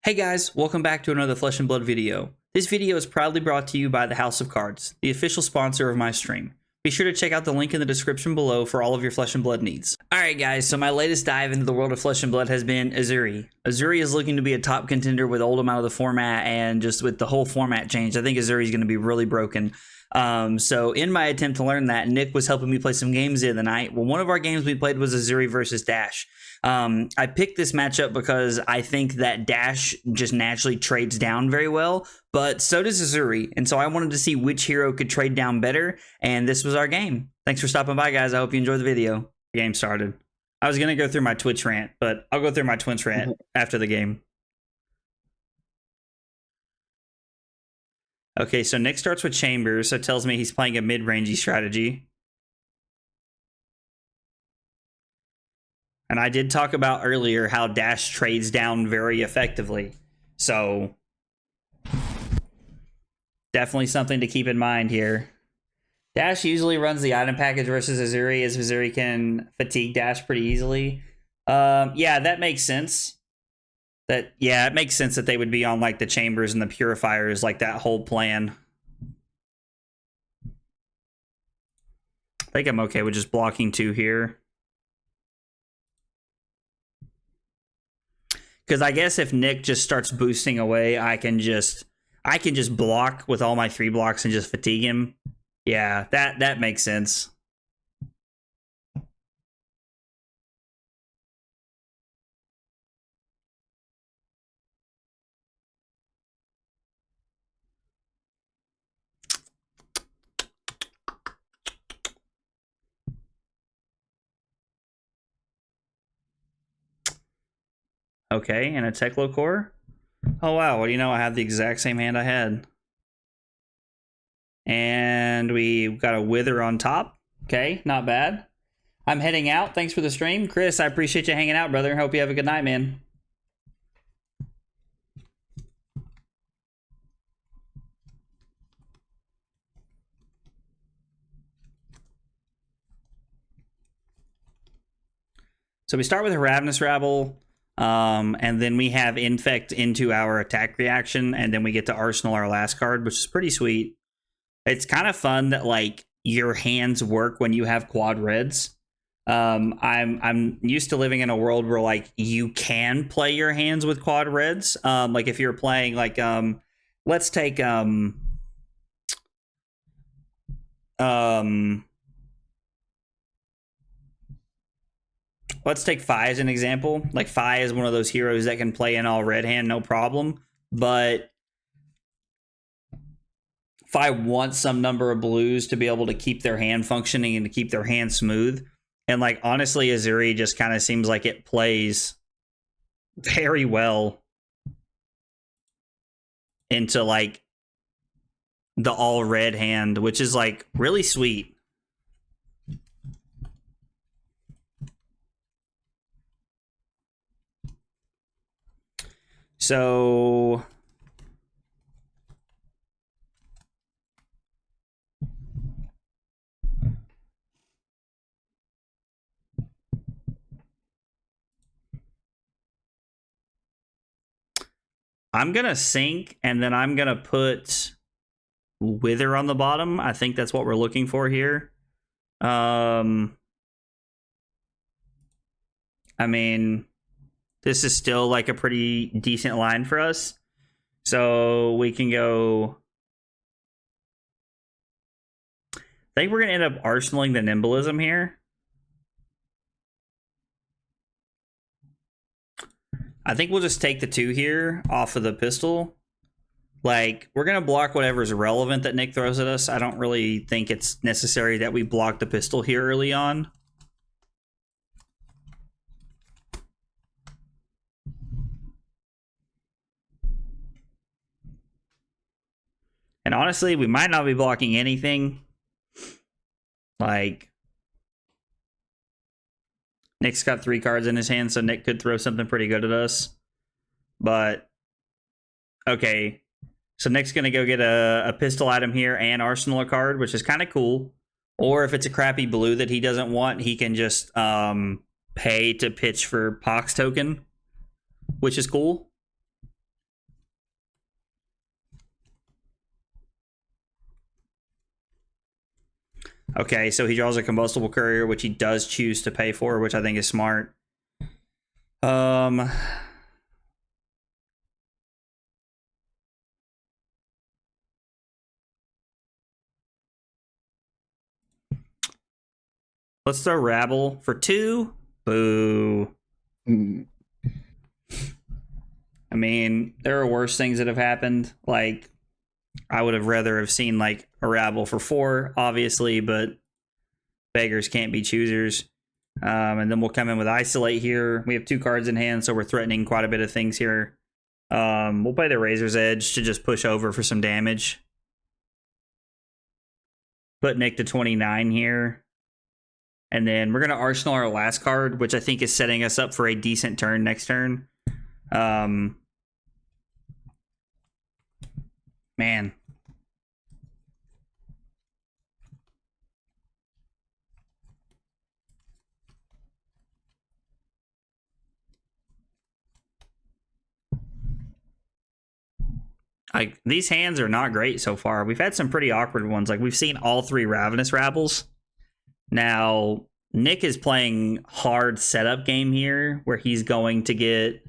Hey guys, welcome back to another Flesh and Blood video. This video is proudly brought to you by the House of Cards, the official sponsor of my stream. Be sure to check out the link in the description below for all of your Flesh and Blood needs. Alright guys, so my latest dive into the world of Flesh and Blood has been Uzuri. Uzuri is looking to be a top contender with old amount of the format, and just with the whole format change, I think Uzuri is going to be really broken. So in my attempt to learn that, Nick was helping me play some games the other night. Well, one of our games we played was Uzuri versus Dash. I picked this matchup because I think that Dash just naturally trades down very well, but so does Uzuri, and so I wanted to see which hero could trade down better, and this was our game. Thanks for stopping by, guys. I hope you enjoyed the video. The game started. I was going to go through my Twitch rant, but I'll go through my Twitch rant after the game. Okay, so Nick starts with Chambers, so it tells me he's playing a mid-rangey strategy. And I did talk about earlier how Dash trades down very effectively. So definitely something to keep in mind here. Dash usually runs the item package versus Uzuri, as Uzuri can fatigue Dash pretty easily. Yeah, that makes sense. It makes sense that they would be on like the Chambers and the Purifiers, like that whole plan. I think I'm okay with just blocking 2 here. Because I guess if Nick just starts boosting away, I can just block with all my 3 blocks and just fatigue him. Yeah, that makes sense. Okay, and a Teklo core. Oh wow, what do you know? I have the exact same hand I had. And we got a Wither on top. Okay, not bad. I'm heading out. Thanks for the stream. Chris, I appreciate you hanging out, brother. Hope you have a good night, man. So we start with a Ravenous Rabble. And then we have Infect into our attack reaction, and then we get to Arsenal our last card, which is pretty sweet. It's kind of fun that like your hands work when you have quad reds. I'm used to living in a world where like you can play your hands with quad reds. Like if you're playing like let's take let's take Fi as an example. Like Fi is one of those heroes that can play in all red hand, no problem. But Fi wants some number of blues to be able to keep their hand functioning and to keep their hand smooth. And like honestly, Uzuri just kind of seems like it plays very well into like the all red hand, which is like really sweet. So I'm gonna sink, and then I'm gonna put Wither on the bottom. I think that's what we're looking for here. I mean, this is still like a pretty decent line for us. So we can go. I think we're going to end up arsenaling the Nimblism here. I think we'll just take the 2 here off of the pistol. Like, we're going to block whatever's relevant that Nick throws at us. I don't really think it's necessary that we block the pistol here early on. And honestly, we might not be blocking anything. Like, Nick's got 3 cards in his hand, so Nick could throw something pretty good at us. But, okay. So Nick's going to go get a pistol item here and Arsenal a card, which is kind of cool. Or if it's a crappy blue that he doesn't want, he can just pay to pitch for Pox token, which is cool. Okay, so he draws a Combustible Courier, which he does choose to pay for, which I think is smart. Let's throw Rabble for 2. Boo. I mean, there are worse things that have happened. Like, I would have rather have seen like a Rabble for 4, obviously, but beggars can't be choosers. And then we'll come in with Isolate here. We have 2 cards in hand, so we're threatening quite a bit of things here. We'll play the Razor's Edge to just push over for some damage. Put Nick to 29 here. And then we're going to Arsenal our last card, which I think is setting us up for a decent turn next turn. Man. These hands are not great so far. We've had some pretty awkward ones. Like, we've seen all 3 Ravenous Rabbles. Now, Nick is playing hard setup game here, where he's going to get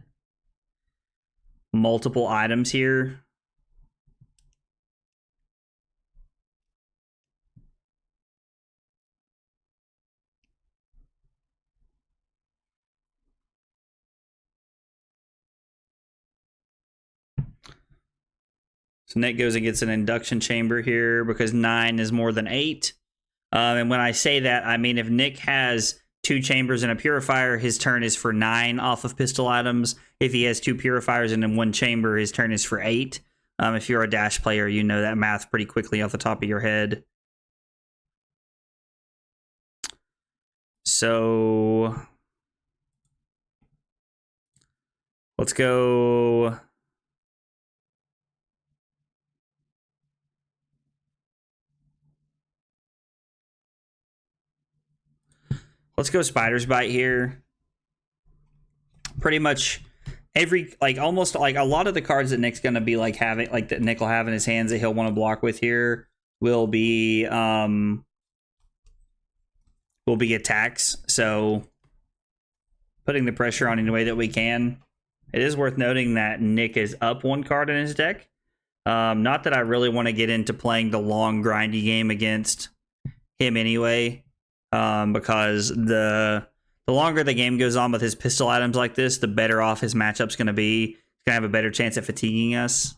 multiple items here. So Nick goes and gets an induction chamber here because 9 is more than 8. And when I say that, I mean if Nick has 2 chambers and a purifier, his turn is for 9 off of pistol items. If he has 2 purifiers and then 1 chamber, his turn is for 8. If you're a Dash player, you know that math pretty quickly off the top of your head. So let's go. Let's go Spider's Bite here. Pretty much every, like, almost like a lot of the cards that Nick's going to be like having, like that Nick will have in his hands that he'll want to block with here will be attacks. So putting the pressure on any way that we can. It is worth noting that Nick is up 1 card in his deck. Not that I really want to get into playing the long grindy game against him anyway. Because the longer the game goes on with his pistol items like this, the better off his matchup's going to be. He's going to have a better chance at fatiguing us.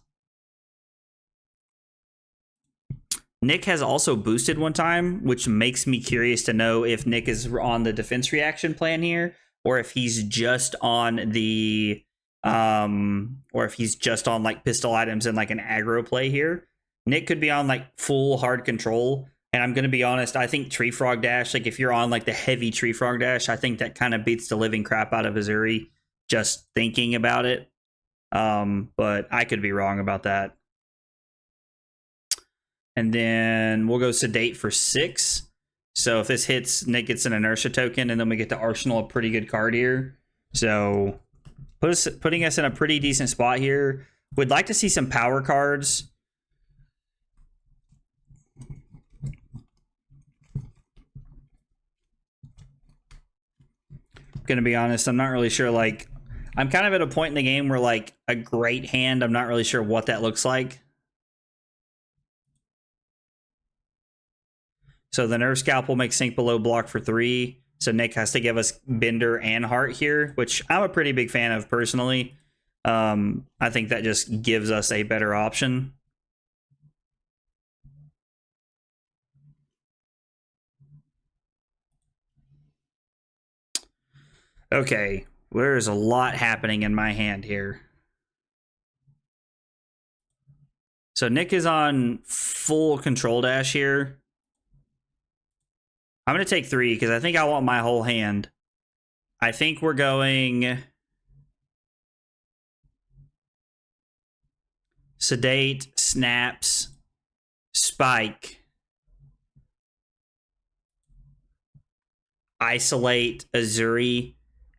Nick has also boosted 1 time, which makes me curious to know if Nick is on the defense reaction plan here, or if he's just on the or if he's just on like pistol items and like an aggro play here. Nick could be on like full hard control. And I'm going to be honest, I think Tree Frog Dash, like if you're on like the heavy Tree Frog Dash, I think that kind of beats the living crap out of Uzuri just thinking about it. But I could be wrong about that. And then we'll go Sedate for 6. So if this hits, Nick gets an Inertia token, and then we get to Arsenal a pretty good card here. So putting us in a pretty decent spot here. Would like to see some power cards. Gonna be honest, I'm not really sure. Like, I'm kind of at a point in the game where like a great hand, I'm not really sure what that looks like. So the Nerve Scalpel makes Sink Below block for 3. So Nick has to give us Bender and Heart here, which I'm a pretty big fan of personally. I think that just gives us a better option. Okay, there's a lot happening in my hand here. So Nick is on full control dash here. I'm going to take 3 because I think I want my whole hand. I think we're going Sedate, Snaps, Spike, Isolate, Uzuri,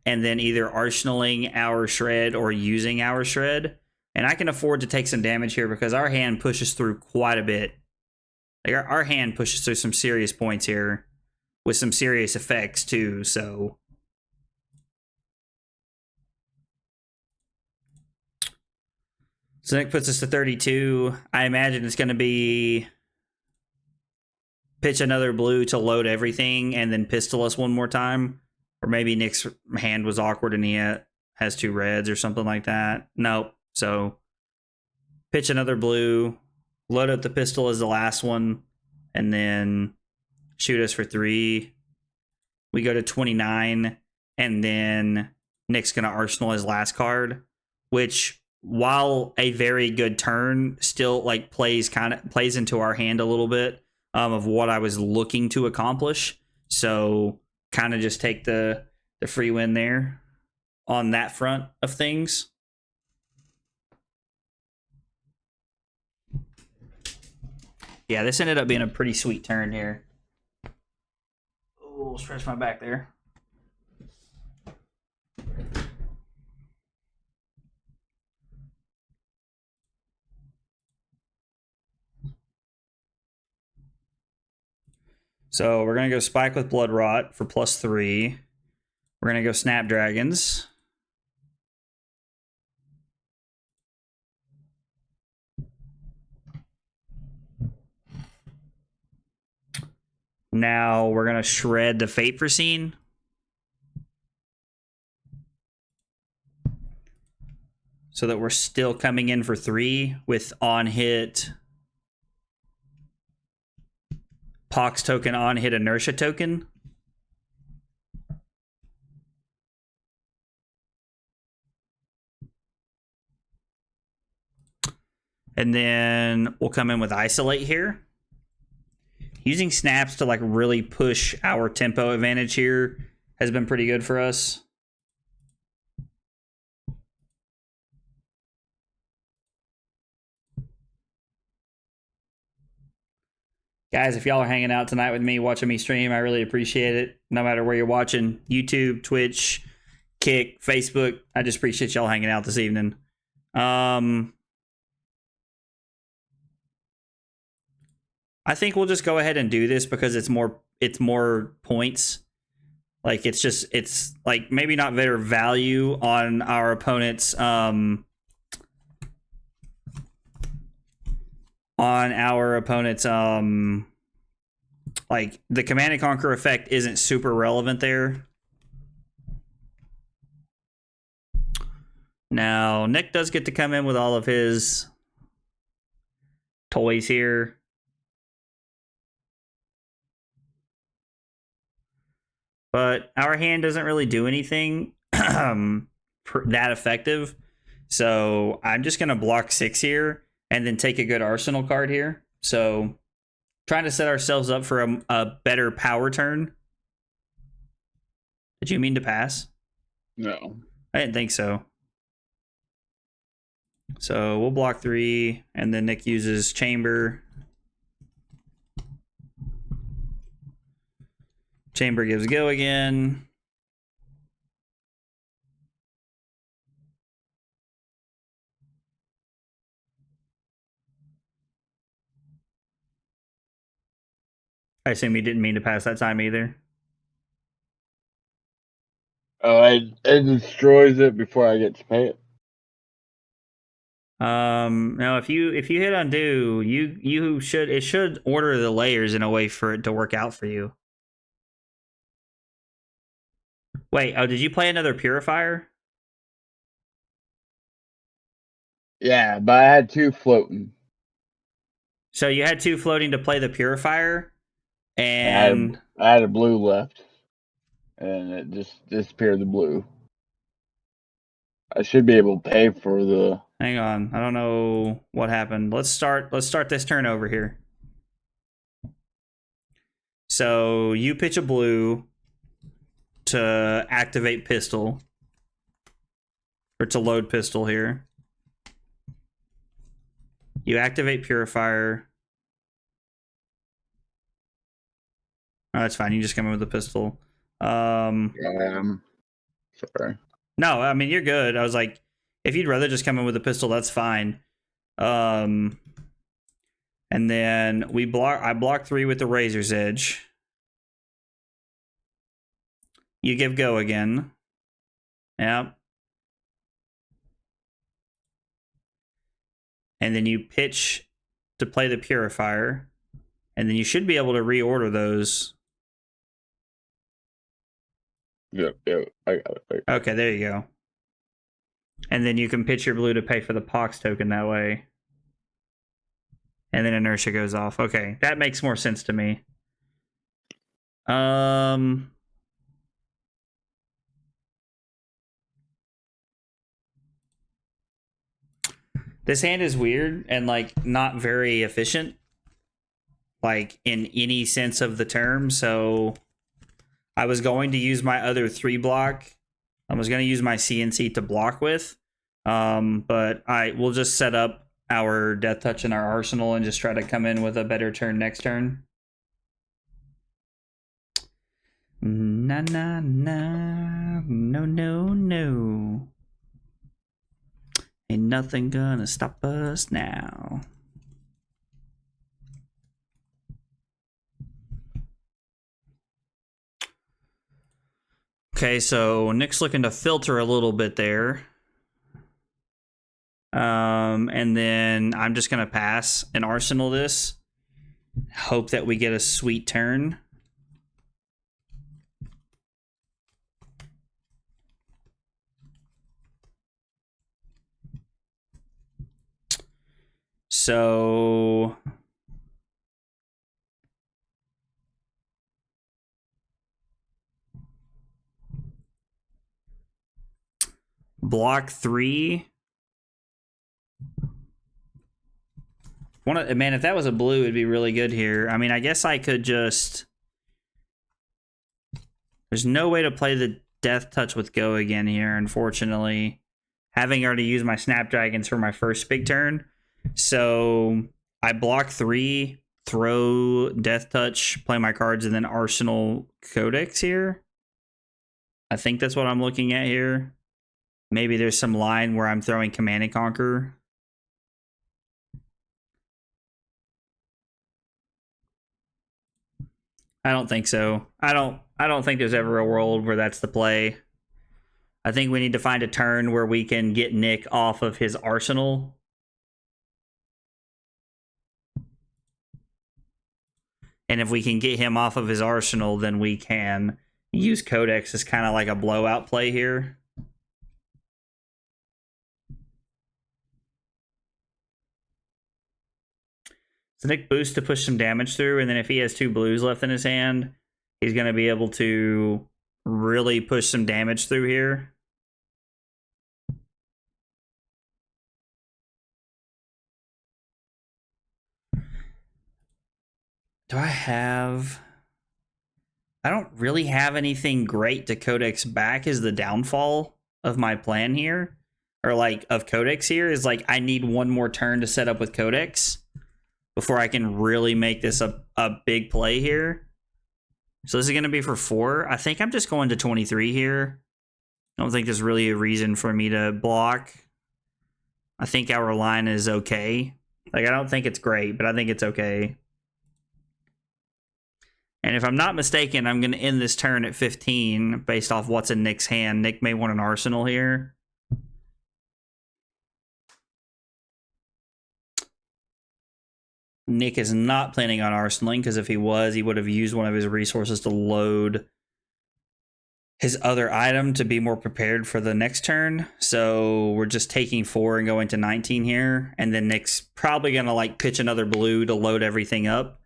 and then either arsenaling our Shred or using our Shred. And I can afford to take some damage here because our hand pushes through quite a bit. Like our hand pushes through some serious points here with some serious effects too, so. So Nick puts us to 32. I imagine it's going to be pitch another blue to load everything and then pistol us one more time. Or maybe Nick's hand was awkward and he has 2 reds or something like that. Nope. So pitch another blue, load up the pistol as the last one, and then shoot us for 3. We go to 29, and then Nick's going to arsenal his last card, which, while a very good turn, still like plays into our hand a little bit of what I was looking to accomplish. So kind of just take the free win there on that front of things. Yeah, this ended up being a pretty sweet turn here. Oh, stretch my back there. So we're going to go Spike with Bloodrot for +3. We're going to go Snapdragons. Now we're going to shred the Fate Foreseen. So that we're still coming in for 3 with on-hit Pox token, on-hit Inertia token. And then we'll come in with Isolate here. Using snaps to like really push our tempo advantage here has been pretty good for us. Guys, if y'all are hanging out tonight with me, watching me stream, I really appreciate it. No matter where you're watching, YouTube, Twitch, Kick, Facebook, I just appreciate y'all hanging out this evening. I think we'll just go ahead and do this because it's more points. Like it's like maybe not better value on our opponent's like the Command and Conquer effect isn't super relevant there. Now Nick does get to come in with all of his toys here. But our hand doesn't really do anything that effective. So I'm just going to block 6 here and then take a good arsenal card here. So trying to set ourselves up for a better power turn. Did you mean to pass? No. I didn't think so. So we'll block 3 and then Nick uses Chamber. Chamber gives go again. I assume he didn't mean to pass that time either. Oh, it destroys it before I get to pay it. No, if you hit undo, it should order the layers in a way for it to work out for you. Wait, oh, did you play another Purifier? Yeah, but I had 2 floating. So you had 2 floating to play the Purifier, and I had a blue left, and it just disappeared the blue. I should be able to pay for the... Hang on, I don't know what happened. Let's start this turn over here. So you pitch a blue to activate pistol, or to load pistol here. You activate Purifier. Oh, that's fine. You just come in with a pistol. Sorry. No, I mean, you're good. I was like, if you'd rather just come in with a pistol, that's fine. And And then I block 3 with the Razor's Edge. You give go again. Yep. And then you pitch to play the Purifier. And then you should be able to reorder those. Yep, I got it. Okay, there you go. And then you can pitch your blue to pay for the Pox token that way. And then Inertia goes off. Okay, that makes more sense to me. This hand is weird and like not very efficient, like in any sense of the term. So I was going to use my other 3 block. I was going to use my CNC to block with, but we'll just set up our Death Touch in our arsenal and just try to come in with a better turn next turn. Na na na, no no no. Ain't nothing gonna stop us now. Okay, so Nick's looking to filter a little bit there. And then I'm just gonna pass and arsenal this. Hope that we get a sweet turn. So block 3. Man, if that was a blue, it'd be really good here. I mean, I guess I could just... There's no way to play the Death Touch with Go again here, unfortunately. Having already used my Snapdragons for my first big turn. So I block 3, throw Death Touch, play my cards, and then Arsenal Codex here. I think that's what I'm looking at here. Maybe there's some line where I'm throwing Command and Conquer. I don't think so. I don't think there's ever a world where that's the play. I think we need to find a turn where we can get Nick off of his arsenal. And if we can get him off of his arsenal, then we can use Codex as kind of like a blowout play here. So Nick boosts to push some damage through, and then if he has 2 blues left in his hand, he's going to be able to really push some damage through here. Do I have... I don't really have anything great to Codex back is the downfall of my plan here. Or like of Codex here is like I need one more turn to set up with Codex before I can really make this a big play here. So this is going to be for 4. I think I'm just going to 23 here. I don't think there's really a reason for me to block. I think our line is okay. Like, I don't think it's great, but I think it's okay. And if I'm not mistaken, I'm going to end this turn at 15 based off what's in Nick's hand. Nick may want an arsenal here. Nick is not planning on arsenaling, because if he was, he would have used one of his resources to load his other item to be more prepared for the next turn. So we're just taking 4 and going to 19 here. And then Nick's probably going to like pitch another blue to load everything up.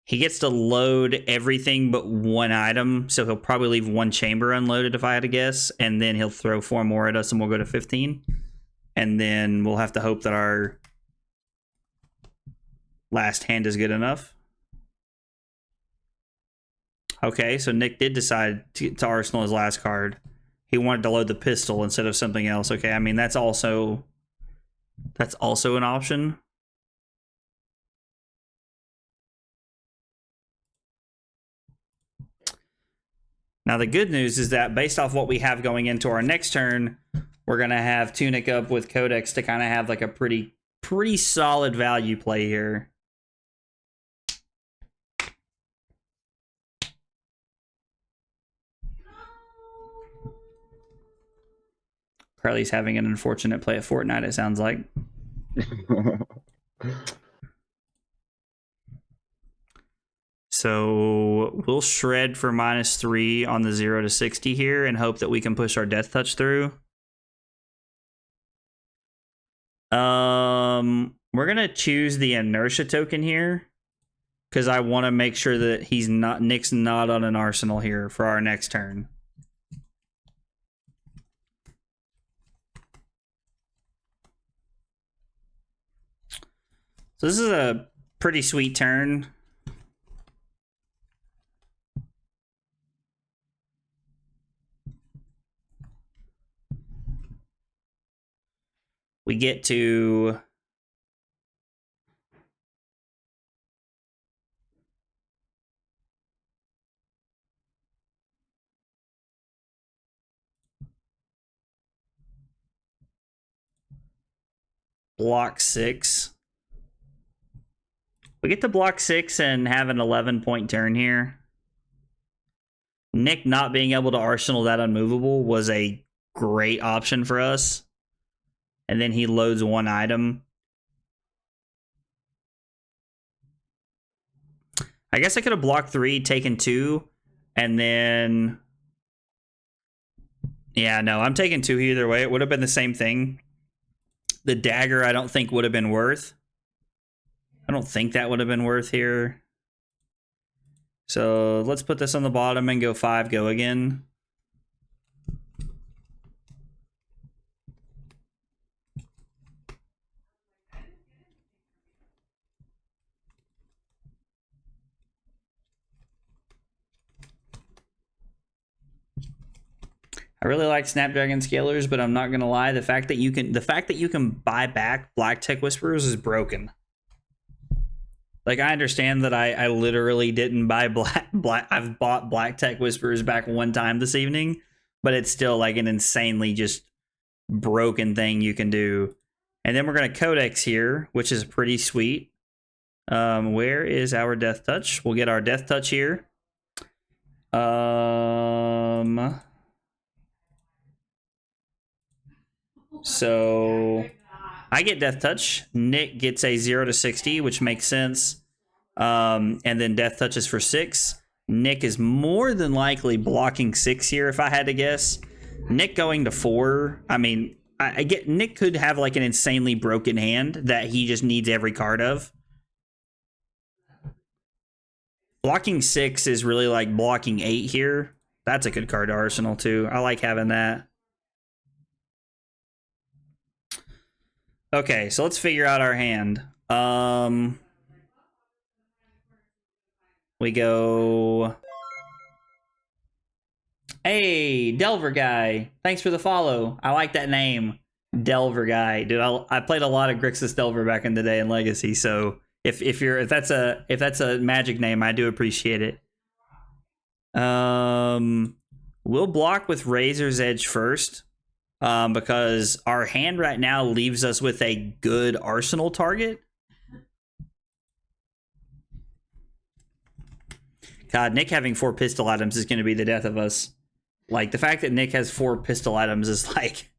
He gets to load everything but 1 item. So he'll probably leave 1 chamber unloaded if I had to guess. And then he'll throw 4 more at us and we'll go to 15. And then we'll have to hope that our last hand is good enough. Okay, so Nick did decide to arsenal his last card. He wanted to load the pistol instead of something else. Okay, I mean that's also an option. Now the good news is that based off what we have going into our next turn, we're gonna have Tunic up with Codex to kind of have like a pretty pretty solid value play here. Crowley's having an unfortunate play at Fortnite, it sounds like. So we'll shred for -3 on the 0 to 60 here and hope that we can push our Death Touch through. We're gonna choose the Inertia token here because I want to make sure that Nick's not on an arsenal here for our next turn. So this is a pretty sweet turn. We get to block 6. We get to block 6 and have an 11-point turn here. Nick not being able to arsenal that unmovable was a great option for us. And then he loads 1 item. I guess I could have blocked 3, taken 2, and then... Yeah, no, I'm taking 2 either way. It would have been the same thing. The dagger I don't think would have been worth. I don't think that would have been worth here. So let's put this on the bottom and go 5, go again. I really like Snapdragon Scalers, but I'm not gonna lie, the fact that you can buy back Black Tech Whisperers is broken. Like, I understand that I literally didn't buy I've bought Black Tech Whisperers back 1 time this evening, but it's still like an insanely just broken thing you can do. And then we're gonna Codex here, which is pretty sweet. Where is our Death Touch? We'll get our Death Touch here. So I get Death Touch. Nick gets a 0 to 60, which makes sense. And then Death Touch is for 6. Nick is more than likely blocking 6 here, if I had to guess. Nick going to 4. I mean, I get Nick could have like an insanely broken hand that he just needs every card of. Blocking 6 is really like blocking 8 here. That's a good card to arsenal too. I like having that. Okay, so let's figure out our hand. We go... Hey, Delver Guy. Thanks for the follow. I like that name. Delver Guy. Dude, I played a lot of Grixis Delver back in the day in Legacy, so if that's a magic name, I do appreciate it. We'll block with Razor's Edge first. Because our hand right now leaves us with a good arsenal target. God, Nick having 4 pistol items is going to be the death of us. Like, the fact that Nick has 4 pistol items is like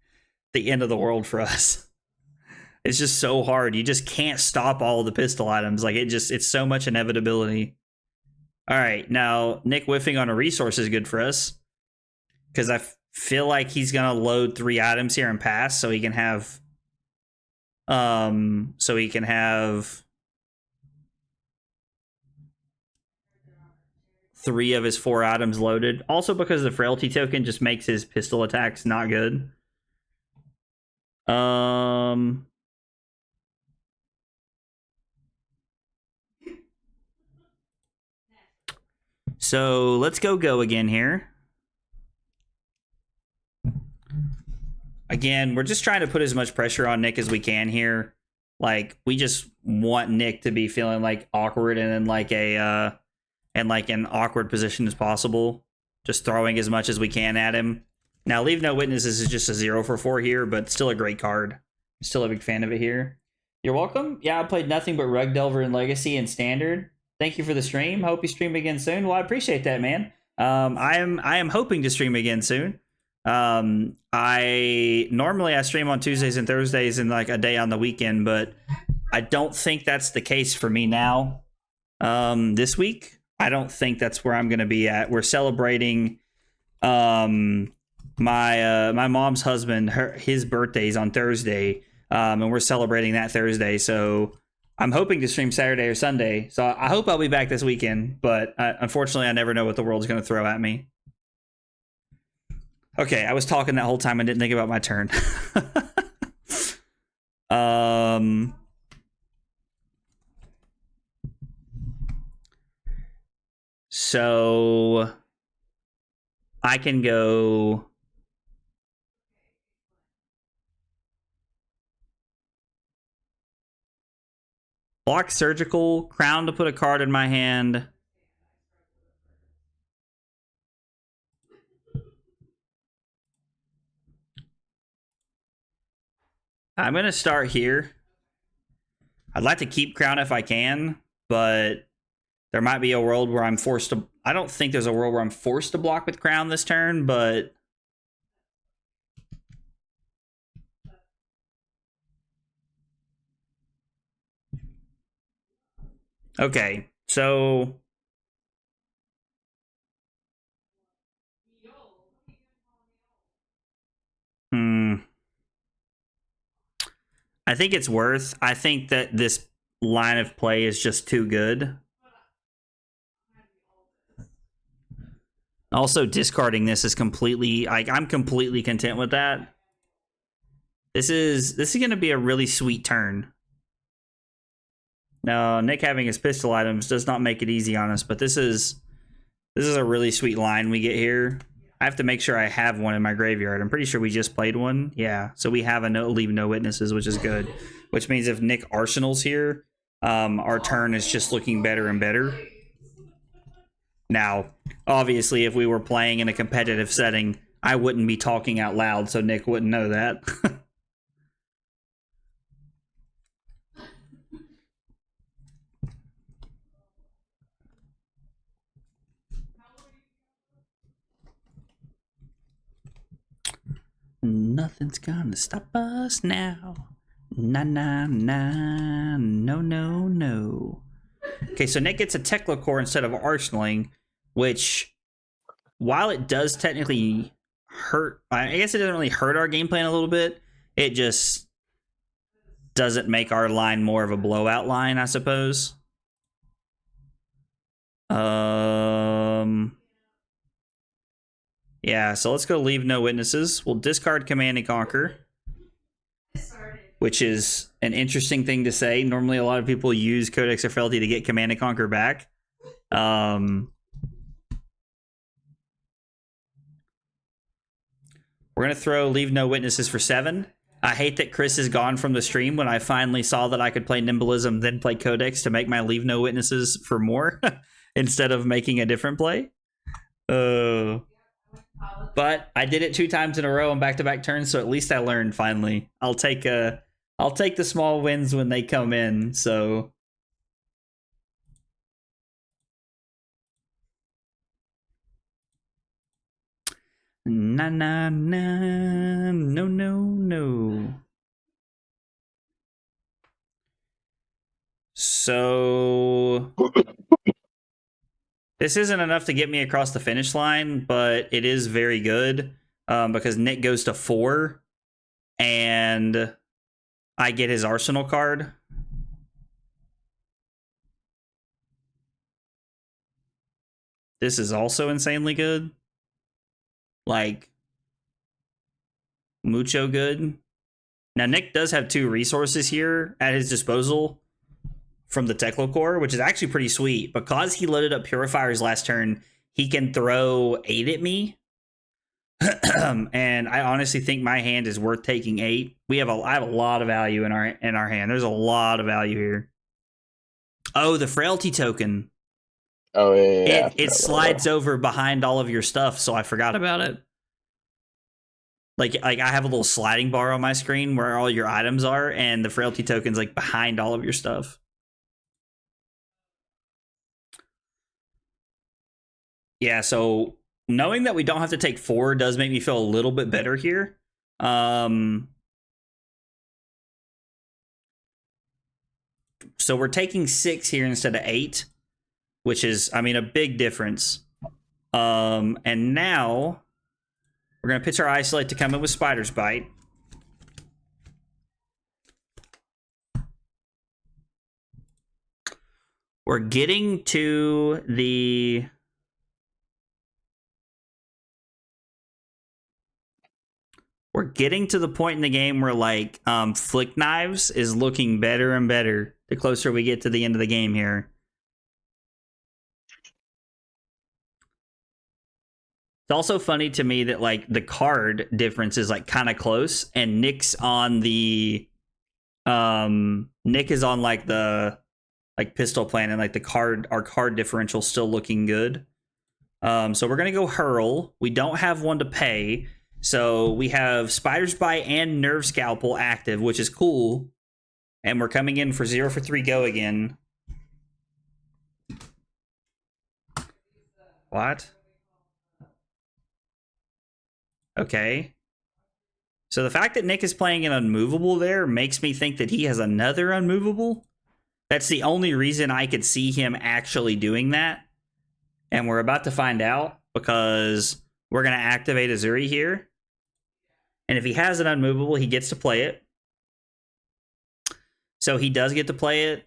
the end of the world for us. It's just so hard. You just can't stop all the pistol items. Like, it's so much inevitability. All right, now Nick whiffing on a resource is good for us. Because I feel like he's gonna load 3 items here and pass, so he can have 3 of his 4 items loaded. Also because the Frailty token just makes his pistol attacks not good. So let's go again here. Again, we're just trying to put as much pressure on Nick as we can here. Like, we just want Nick to be feeling like awkward and in like an awkward position as possible. Just throwing as much as we can at him. Now, Leave No Witnesses is just a 0 for 4 here, but still a great card. Still a big fan of it here. You're welcome. Yeah, I played nothing but Rug Delver and Legacy and Standard. Thank you for the stream. Hope you stream again soon. Well, I appreciate that, man. I am hoping to stream again soon. I normally stream on Tuesdays and Thursdays and like a day on the weekend, but I don't think that's the case for me now. This week, I don't think that's where I'm going to be at. We're celebrating my mom's husband, his birthday's on Thursday, and we're celebrating that Thursday. So I'm hoping to stream Saturday or Sunday. So I hope I'll be back this weekend, but unfortunately, I never know what the world's going to throw at me. Okay, I was talking that whole time and didn't think about my turn. So I can go block surgical, crown to put a card in my hand. I'm going to start here. I'd like to keep crown if I can, but there might be a world where I'm forced to... I don't think there's a world where I'm forced to block with crown this turn, but... Okay, so... I think it's worth. I think that this line of play is just too good. Also, discarding this is completely... I'm completely content with that. This is going to be a really sweet turn. Now, Nick having his pistol items does not make it easy on us, but this is a really sweet line we get here. I have to make sure I have one in my graveyard. I'm pretty sure we just played one. Yeah, so we have a leave no witnesses, which is good. Which means if Nick arsenals here, our turn is just looking better and better. Now, obviously, if we were playing in a competitive setting, I wouldn't be talking out loud, so Nick wouldn't know that. Nothing's gonna stop us now. Nah, nah, nah. No, no, no. Okay, so Nick gets a Tekla core instead of arsenaling, which, while it does technically hurt, I guess it doesn't really hurt our game plan a little bit. It just doesn't make our line more of a blowout line, I suppose. Yeah, so let's go leave no witnesses. We'll discard Command and Conquer, which is an interesting thing to say. Normally, a lot of people use Codex of Frailty to get Command and Conquer back. We're going to throw leave no witnesses for 7. I hate that Chris is gone from the stream when I finally saw that I could play Nimblism, then play Codex to make my leave no witnesses for more instead of making a different play. But I did it 2 times in a row on back-to-back turns, so at least I learned finally. I'll take the small wins when they come in, so... Nah, nah, nah, no, no, no. So... This isn't enough to get me across the finish line, but it is very good because Nick goes to 4 and I get his Arsenal card. This is also insanely good. Like, mucho good. Now, Nick does have 2 resources here at his disposal from the Tekla core, which is actually pretty sweet. Because he loaded up Purifiers last turn, he can throw 8 at me. And I honestly think my hand is worth taking 8. I have a lot of value in our hand. There's a lot of value here. Oh, the Frailty token. Oh, yeah. It slides over behind all of your stuff, so I forgot about it. Like I have a little sliding bar on my screen where all your items are, and the Frailty token's like behind all of your stuff. Yeah, so knowing that we don't have to take 4 does make me feel a little bit better here. So we're taking 6 here instead of 8, which is, I mean, a big difference. And now we're going to pitch our Isolate to come in with Spider's Bite. We're getting to the... We're getting to the point in the game where, like, Flick Knives is looking better and better the closer we get to the end of the game here. It's also funny to me that, like, the card difference is, like, kind of close, and Nick's on the... Nick is on, like, the... like, pistol plan, and, like, the card... our card differential still looking good. So we're gonna go Hurl. We don't have one to pay... So we have Spider's Bite and Nerve Scalpel active, which is cool. And we're coming in for 0 for 3 go again. What? Okay. So the fact that Nick is playing an unmovable there makes me think that he has another unmovable. That's the only reason I could see him actually doing that. And we're about to find out, because we're going to activate Uzuri here. And if he has an unmovable, he gets to play it. So he does get to play it.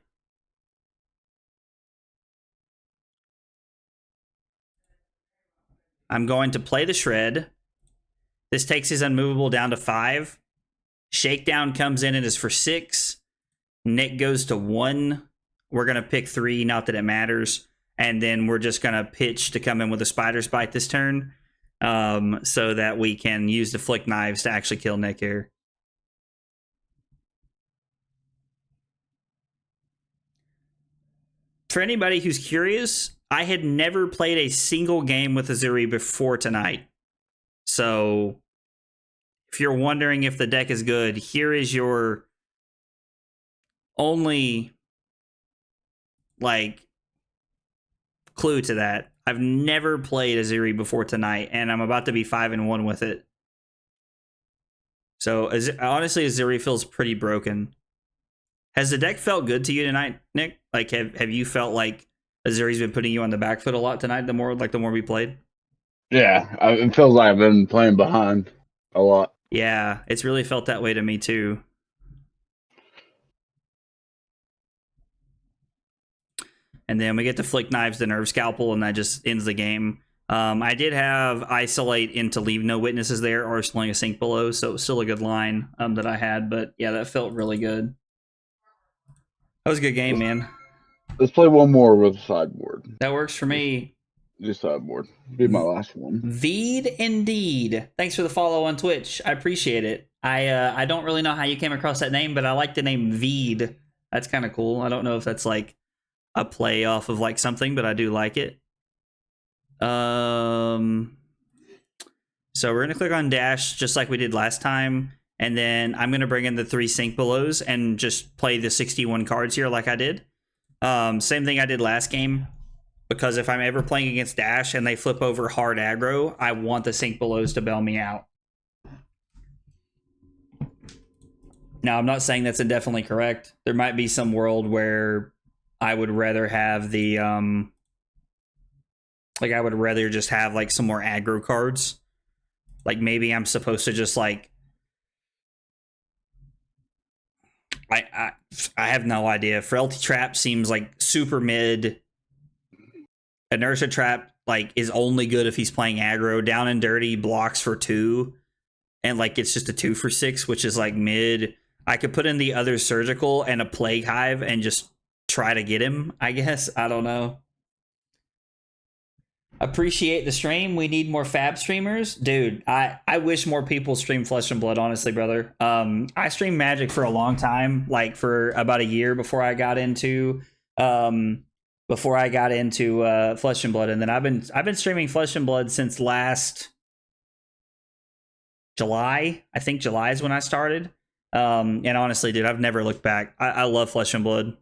I'm going to play the Shred. This takes his unmovable down to 5. Shakedown comes in and is for 6. Nick goes to 1. We're going to pick 3, not that it matters. And then we're just going to pitch to come in with a Spider's Bite this turn. So that we can use the Flick Knives to actually kill Nick here. For anybody who's curious, I had never played a single game with Uzuri before tonight. So if you're wondering if the deck is good, here is your only, like, clue to that. I've never played Uzuri before tonight, and I'm about to be 5-1 with it. So honestly, Uzuri feels pretty broken. Has the deck felt good to you tonight, Nick? Like, have you felt like Uzuri's been putting you on the back foot a lot tonight? The more we played. Yeah, it feels like I've been playing behind a lot. Yeah, it's really felt that way to me too. And then we get to Flick Knives, the Nerve Scalpel, and that just ends the game. I did have Isolate into Leave No Witnesses there, or Arsenling a Sink Below, so it was still a good line that I had. But yeah, that felt really good. That was a good game, man. Let's play one more with a sideboard. That works for me. Just sideboard. Be my last one. Veed indeed. Thanks for the follow on Twitch. I appreciate it. I don't really know how you came across that name, but I like the name Veed. That's kind of cool. I don't know if that's like a play off of like something, but I do like it. So we're gonna click on dash just like we did last time, and then I'm gonna bring in the 3 Sink Belows and just play the 61 cards here like I did. Same thing I did last game, because if I'm ever playing against dash and they flip over hard aggro, I want the Sink Belows to bail me out. Now, I'm not saying that's indefinitely correct. There might be some world where I would rather have the like I would rather just have like some more aggro cards. Like maybe I'm supposed to just like I have no idea. Frailty Trap seems like super mid. Inertia Trap like is only good if he's playing aggro. Down and Dirty blocks for 2, and like it's just a 2 for 6, which is like mid. I could put in the other Surgical and a Plague Hive and just try to get him, I guess. I don't know. Appreciate the stream. We need more Fab streamers. Dude, I wish more people stream Flesh and Blood, honestly, brother. I streamed Magic for a long time, like for about a year before I got into Flesh and Blood, and then I've been streaming Flesh and Blood since last July. I think July is when I started. And honestly, dude, I've never looked back. I love Flesh and Blood.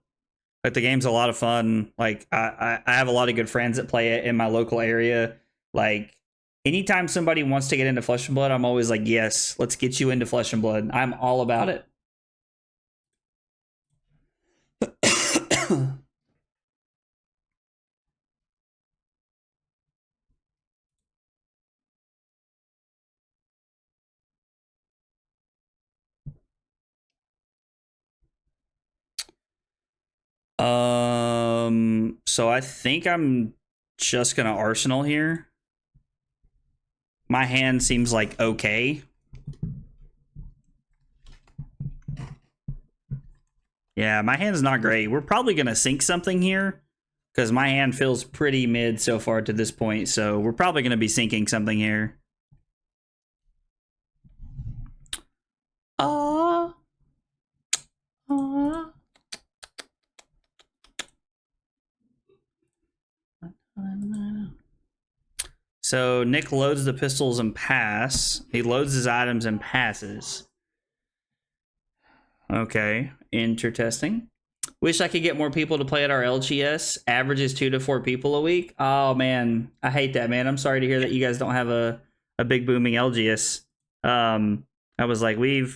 Like, the game's a lot of fun. Like, I have a lot of good friends that play it in my local area. Like, anytime somebody wants to get into Flesh and Blood, I'm always like, yes, let's get you into Flesh and Blood. I'm all about it. So I think I'm just gonna Arsenal here. My hand seems like okay. Yeah, my hand's not great. We're probably gonna sink something here because my hand feels pretty mid so far to this point. So we're probably gonna be sinking something here. So Nick loads the pistols and pass. He loads his items and passes. Okay, interesting. Wish I could get more people to play at our LGS. Averages 2 to 4 people a week. Oh man, I hate that, man. I'm sorry to hear that you guys don't have a big booming LGS. I was like, we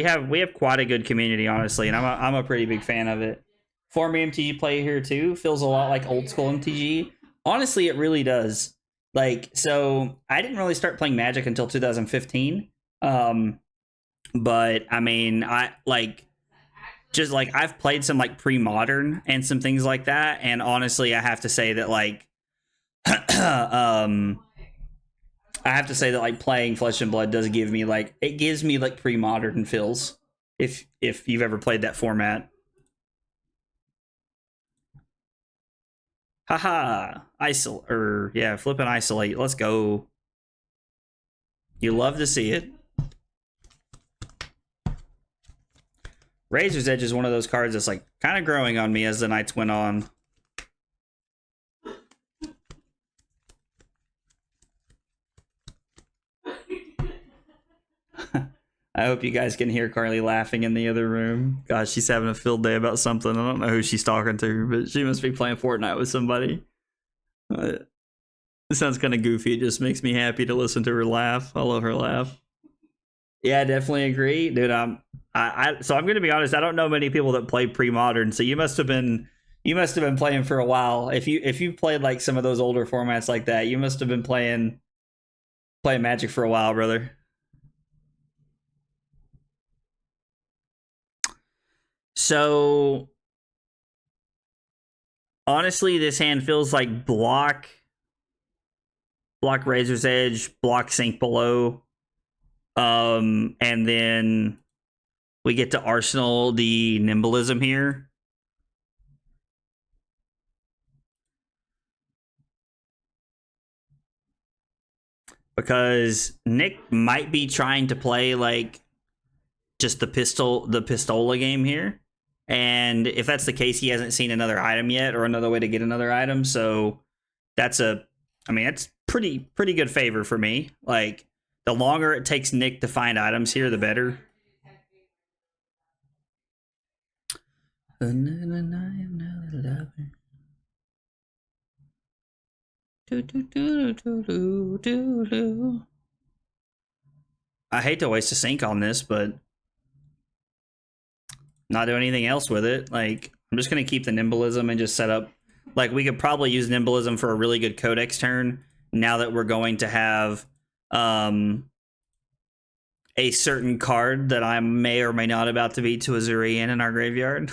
have quite a good community, honestly, and I'm a pretty big fan of it. Former MTG play here too. Feels a lot like old school MTG. Honestly, it really does. Like, so I didn't really start playing Magic until 2015. But I mean, I've played some like pre-modern and some things like that, and honestly, I have to say that like playing Flesh and Blood does give me like pre-modern feels if you've ever played that format. Haha, flipping isolate. Let's go. You love to see it. Razor's Edge is one of those cards that's like kind of growing on me as the nights went on. I hope you guys can hear Carly laughing in the other room. Gosh, she's having a field day about something. I don't know who she's talking to, but she must be playing Fortnite with somebody. It sounds kind of goofy. It just makes me happy to listen to her laugh. I love her laugh. Yeah, I definitely agree, dude. So I'm gonna be honest. I don't know many people that play pre-modern. So you must have been playing for a while. If you played like some of those older formats like that, you must have been playing Magic for a while, brother. So honestly, this hand feels like block Razor's Edge, block Sink Below. And then we get to Arsenal the Nimblism here. Because Nick might be trying to play like just the Pistola game here. And if that's the case, he hasn't seen another item yet or another way to get another item. So that's pretty good favor for me. Like, the longer it takes Nick to find items here, the better. I hate to waste a sink on this, but not do anything else with it. Like, I'm just going to keep the Nimblism and just set up. Like, we could probably use Nimblism for a really good Codex turn now that we're going to have a certain card that I may or may not about to beat to Uzuri in our graveyard.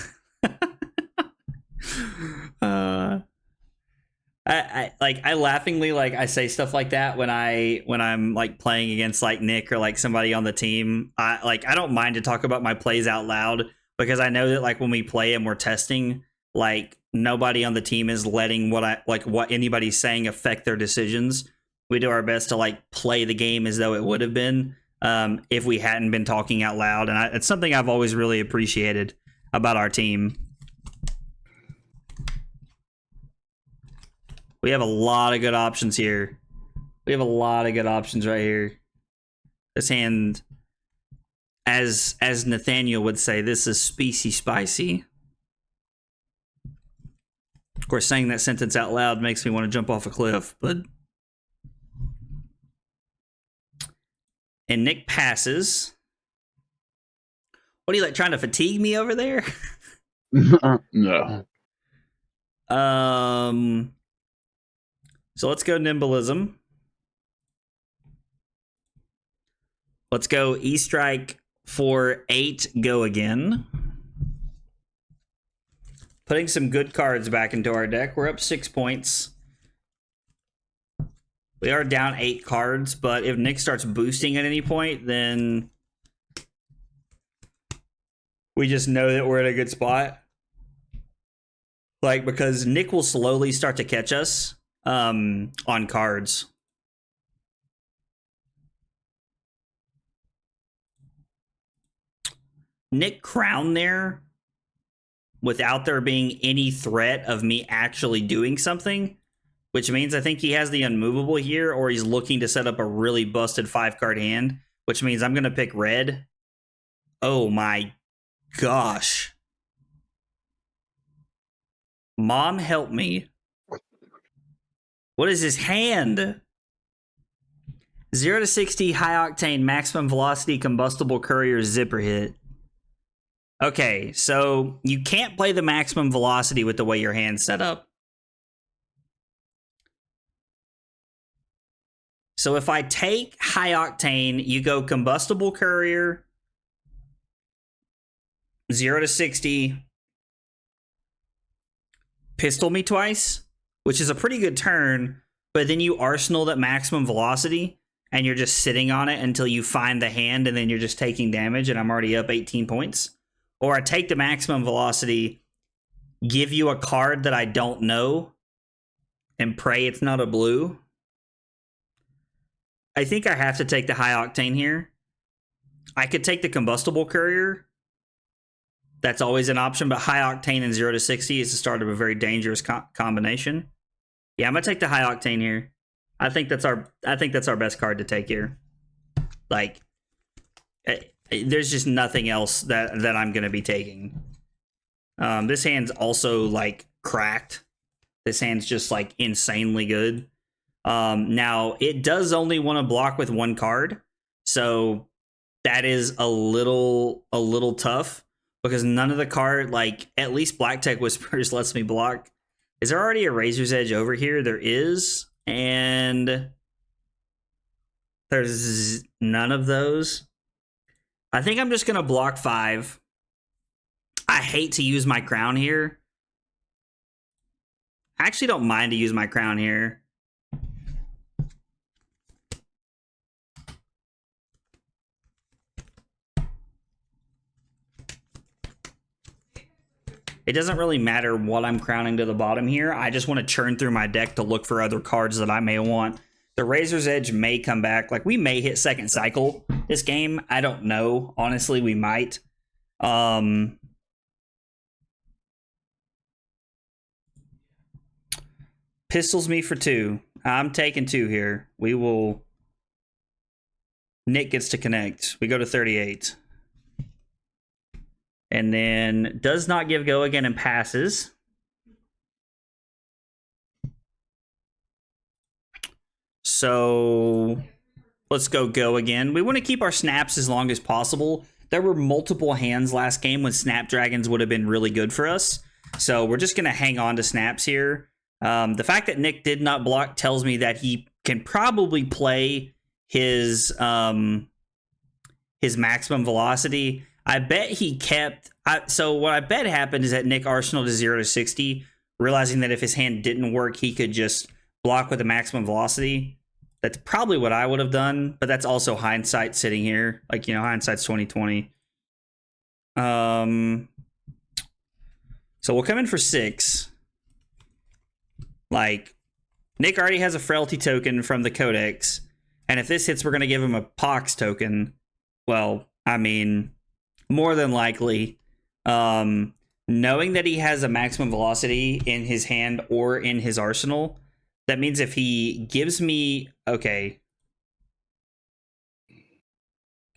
I laughingly I say stuff like that when I'm like playing against like Nick or like somebody on the team. I don't mind to talk about my plays out loud because I know that like when we play and we're testing, like nobody on the team is letting what anybody's saying affect their decisions. We do our best to like play the game as though it would have been if we hadn't been talking out loud, and it's something I've always really appreciated about our team. We have a lot of good options here. We have a lot of good options right here. This hand, as Nathaniel would say, this is spicy. Of course, saying that sentence out loud makes me want to jump off a cliff, but... And Nick passes. What are you, like, trying to fatigue me over there? No. So let's go Nimblism. Let's go E-Strike for 8, go again. Putting some good cards back into our deck. We're up 6 points. We are down 8 cards, but if Nick starts boosting at any point, then we just know that we're in a good spot. Like, because Nick will slowly start to catch us on cards. Nick Crown there without there being any threat of me actually doing something, which means I think he has the unmovable here, or he's looking to set up a really busted 5-card hand, which means I'm going to pick red. Oh my gosh. Mom, help me. What is his hand? 0 to 60, high octane, maximum velocity, combustible courier, zipper hit. Okay, so you can't play the maximum velocity with the way your hand's set up. So if I take high octane, you go combustible courier, 0 to 60, pistol me twice, which is a pretty good turn, but then you arsenal that maximum velocity, and you're just sitting on it until you find the hand, and then you're just taking damage, and I'm already up 18 points. Or I take the maximum velocity, give you a card that I don't know, and pray it's not a blue. I think I have to take the high octane here. I could take the combustible courier. That's always an option, but high octane and 0 to 60 is the start of a very dangerous combination. Yeah, I'm gonna take the high octane here. I think that's our best card to take here. Like, there's just nothing else that I'm gonna be taking. This hand's also like cracked. This hand's just like insanely good. Now it does only want to block with 1 card, so that is a little tough because none of the card, like at least Black Tech Whispers lets me block. Is there already a Razor's Edge over here? There is, and there's none of those. I think I'm just gonna block 5. I hate to use my crown here. I actually don't mind to use my crown here. It doesn't really matter what I'm crowning to the bottom here. I just want to churn through my deck to look for other cards that I may want. The Razor's Edge may come back. Like, we may hit second cycle this game. I don't know. Honestly, we might. Pistols me for 2. I'm taking 2 here. We will... Nick gets to connect. We go to 38. And then does not give go again and passes. So let's go again. We want to keep our snaps as long as possible. There were multiple hands last game when Snapdragons would have been really good for us. So we're just going to hang on to snaps here. The fact that Nick did not block tells me that he can probably play his maximum velocity. I bet he kept... So what I bet happened is that Nick arsenaled to 0 to 60, realizing that if his hand didn't work, he could just block with the maximum velocity. That's probably what I would have done, but that's also hindsight sitting here. Like, you know, hindsight's 2020. So we'll come in for 6. Like, Nick already has a Frailty token from the Codex, and if this hits, we're going to give him a Pox token. Well, I mean... more than likely, knowing that he has a maximum velocity in his hand or in his arsenal, That means if he gives me... Okay.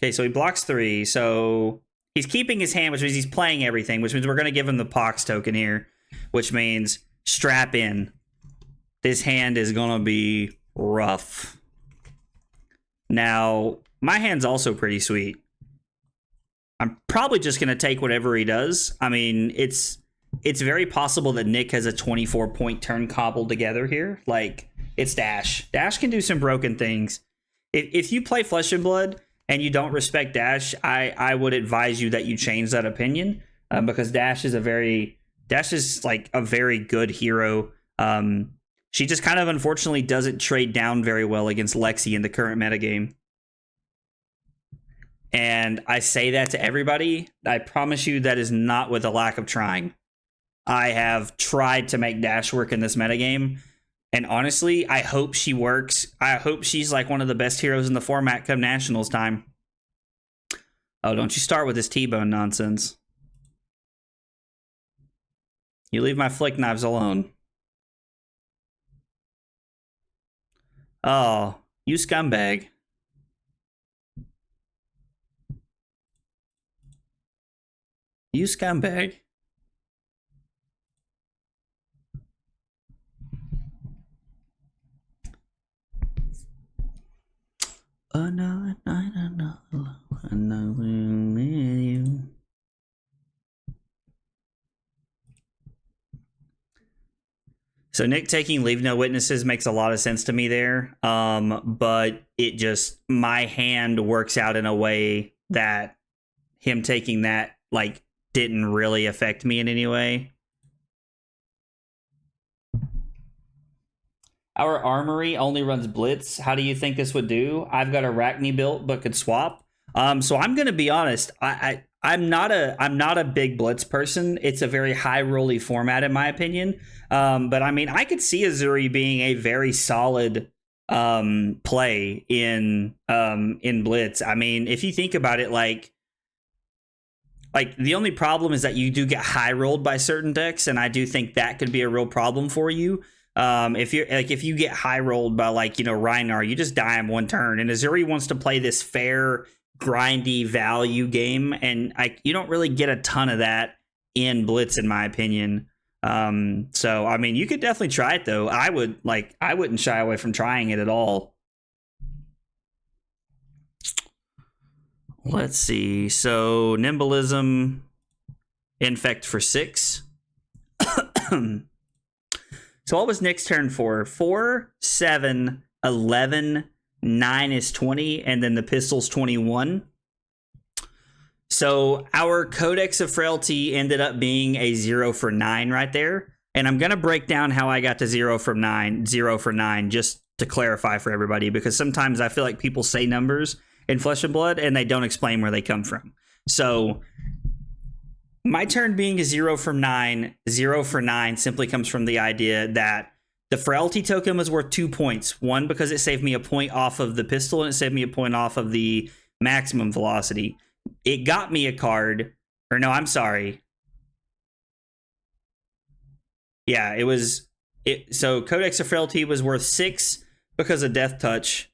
Okay, so he blocks 3. So he's keeping his hand, which means he's playing everything, which means we're going to give him the Pox token here, which means strap in. This hand is going to be rough. Now, my hand's also pretty sweet. I'm probably just going to take whatever he does. I mean, it's very possible that Nick has a 24-point turn cobbled together here. Like, it's Dash. Dash can do some broken things. If you play Flesh and Blood and you don't respect Dash, I would advise you that you change that opinion, because Dash is like a very good hero. She just kind of unfortunately doesn't trade down very well against Lexi in the current metagame. And I say that to everybody. I promise you that is not with a lack of trying. I have tried to make Dash work in this metagame. And honestly, I hope she works. I hope she's like one of the best heroes in the format come Nationals time. Oh, don't you start with this T-bone nonsense. You leave my flick knives alone. Oh, you scumbag. You scumbag. Another night, another with you. So Nick taking Leave No Witnesses makes a lot of sense to me there. But it just, my hand works out in a way that him taking that, like, didn't really affect me in any way. Our armory only runs Blitz. How do you think this would do? I've got Arachne built, but could swap. So I'm gonna be honest. I'm not a big Blitz person. It's a very high rolly format in my opinion. But I mean, I could see Uzuri being a very solid play in Blitz. I mean, if you think about it, like the only problem is that you do get high rolled by certain decks, and I do think that could be a real problem for you. If you get high rolled by, like, you know, Rhinar, you just die in one turn, and Uzuri wants to play this fair, grindy value game, and you don't really get a ton of that in Blitz, in my opinion. So I mean, you could definitely try it though. I wouldn't shy away from trying it at all. Let's see. So Nimblism, Infect for 6. So what was Nick's turn for? 4, 7, 11, 9 is 20, and then the pistol's 21. So our Codex of Frailty ended up being a 0 for 9 right there. And I'm going to break down how I got to 0 for 9, just to clarify for everybody, because sometimes I feel like people say numbers in Flesh and Blood and they don't explain where they come from. So my turn being a 0 for 9 simply comes from the idea that the Frailty token was worth 2 points. One, because it saved me a point off of the pistol, and it saved me a point off of the maximum velocity. It got me a card, or no, I'm sorry. Yeah, so Codex of Frailty was worth 6 because of Death Touch.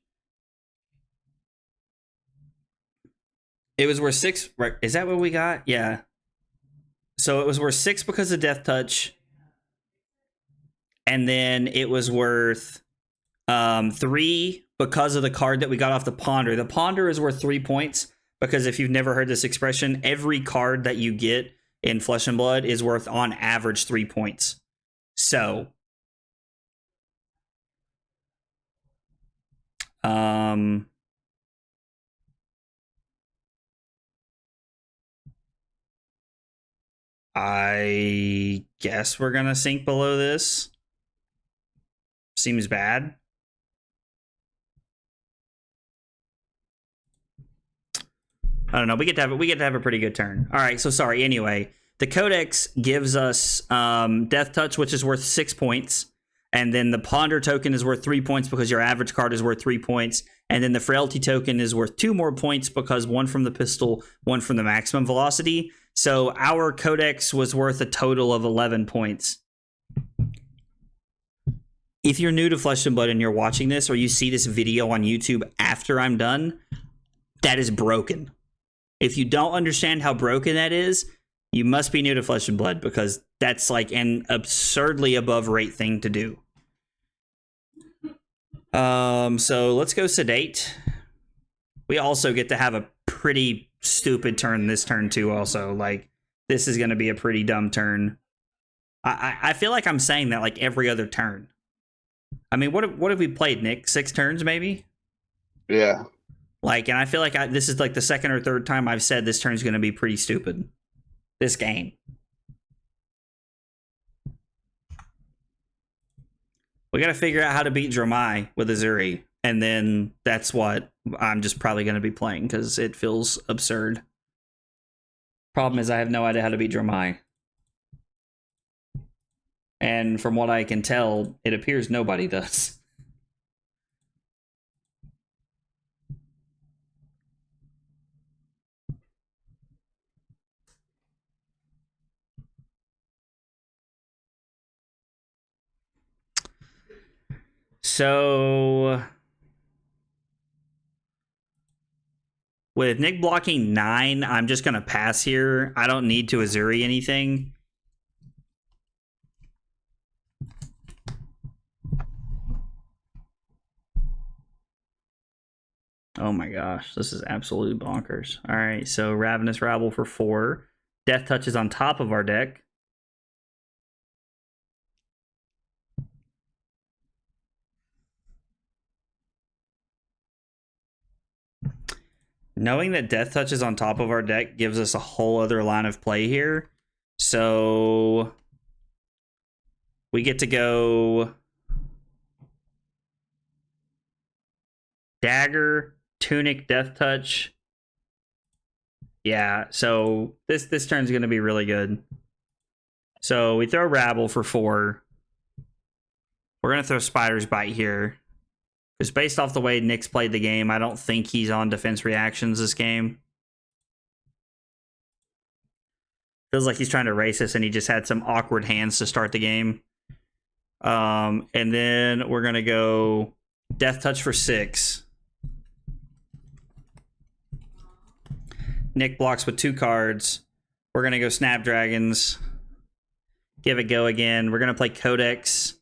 It was worth 6, right? Is that what we got? Yeah. So it was worth 6 because of Death Touch. And then it was worth 3 because of the card that we got off the Ponder. The Ponder is worth 3 points because, if you've never heard this expression, every card that you get in Flesh and Blood is worth on average 3 points. So I guess we're gonna sink below this. Seems bad. I don't know. We get to have a pretty good turn. All right. So sorry. Anyway, the Codex gives us Death Touch, which is worth 6 points, and then the Ponder token is worth 3 points because your average card is worth 3 points, and then the Frailty token is worth 2 more points because one from the pistol, one from the maximum velocity. So our Codex was worth a total of 11 points. if you're new to Flesh and Blood and you're watching this, or you see this video on YouTube after I'm done, that is broken. If you don't understand how broken that is, you must be new to Flesh and Blood, because that's like an absurdly above rate thing to do. So let's go Sedate. We also get to have a pretty stupid turn this turn too. Also, like, this is going to be a pretty dumb turn. I feel like I'm saying that like every other turn. I mean, what have we played, Nick? 6 turns maybe? Yeah. Like, and I feel like this is like the second or third time I've said this turn's going to be pretty stupid. This game. We got to figure out how to beat Dromai with Uzuri. And then that's what I'm just probably going to be playing, because it feels absurd. Problem is, I have no idea how to beat Dromai. And from what I can tell, it appears nobody does. So with Nick blocking 9, I'm just going to pass here. I don't need to Uzuri anything. Oh my gosh, this is absolutely bonkers. All right, so Ravenous Rabble for 4. Death Touch is on top of our deck. Knowing that Death Touch is on top of our deck gives us a whole other line of play here. So we get to go Dagger, Tunic, Death Touch. Yeah, so this turn's going to be really good. So we throw Rabble for 4. We're going to throw Spider's Bite here, because based off the way Nick's played the game, I don't think he's on defense reactions this game. Feels like he's trying to race us, and he just had some awkward hands to start the game. And then we're going to go Death Touch for 6. Nick blocks with 2 cards. We're going to go Snapdragons. Give it go again. We're going to play Codex.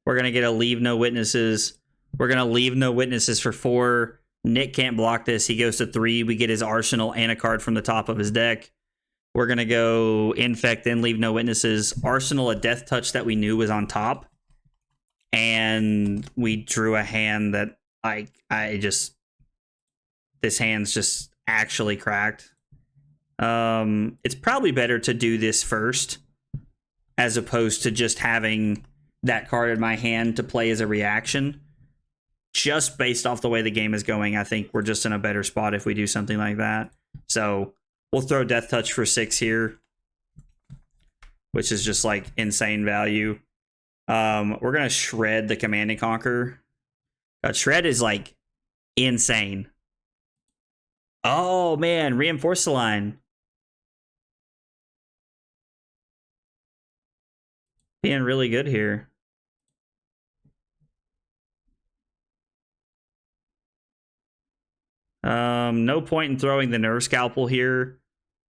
We're going to get a Leave No Witnesses. We're going to Leave No Witnesses for 4. Nick can't block this. He goes to 3. We get his Arsenal and a card from the top of his deck. We're going to go Infect, then Leave No Witnesses. Arsenal, a Death Touch that we knew was on top. And we drew a hand that this hand's just actually cracked. It's probably better to do this first, as opposed to just having that card in my hand to play as a reaction. Just based off the way the game is going, I think we're just in a better spot if we do something like that. So we'll throw Death Touch for 6 here, which is just like insane value. We're going to Shred the Command and Conquer. Shred is like insane. Oh man, Reinforce the Line. Being really good here. No point in throwing the Nerve Scalpel here.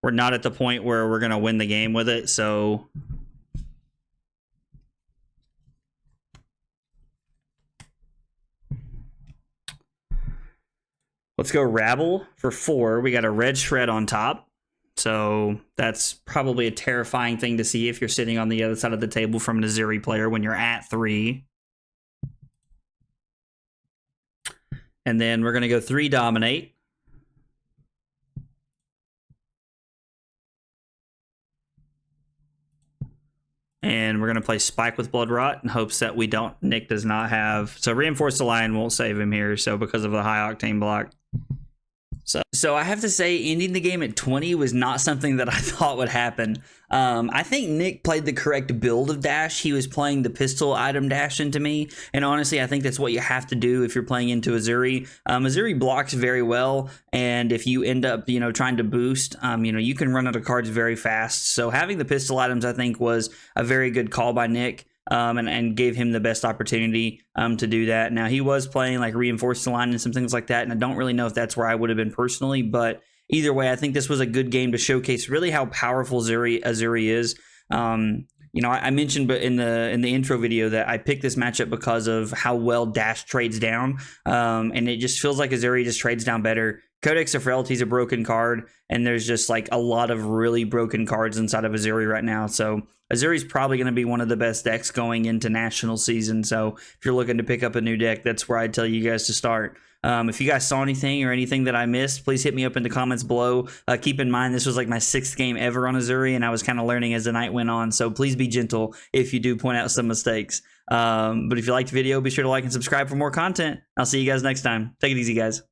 We're not at the point where we're going to win the game with it, so let's go Rabble for 4. We got a red Shred on top. So that's probably a terrifying thing to see if you're sitting on the other side of the table from an Uzuri player when you're at 3. And then we're going to go 3 Dominate. And we're going to play Spike with Bloodrot in hopes that Nick does not have. So Reinforce the Line won't save him here. So because of the high octane block. So I have to say, ending the game at 20 was not something that I thought would happen. I think Nick played the correct build of Dash. He was playing the pistol item Dash into me. And honestly, I think that's what you have to do if you're playing into Uzuri. Uzuri blocks very well. And if you end up, trying to boost, you can run out of cards very fast. So having the pistol items, I think, was a very good call by Nick. and gave him the best opportunity to do that. Now, he was playing like Reinforced Line and some things like that, and I don't really know if that's where I would have been personally, but either way, I think this was a good game to showcase really how powerful Uzuri is. You know, I mentioned in the intro video that I picked this matchup because of how well Dash trades down, and it just feels like Uzuri just trades down better. Codex of Frailty is a broken card, and there's just like a lot of really broken cards inside of Uzuri right now. So Uzuri's probably going to be one of the best decks going into national season. So if you're looking to pick up a new deck, that's where I'd tell you guys to start. If you guys saw anything or anything that I missed, please hit me up in the comments below. Keep in mind, this was like my 6th game ever on Uzuri, and I was kind of learning as the night went on. So please be gentle if you do point out some mistakes. But if you liked the video, be sure to like and subscribe for more content. I'll see you guys next time. Take it easy, guys.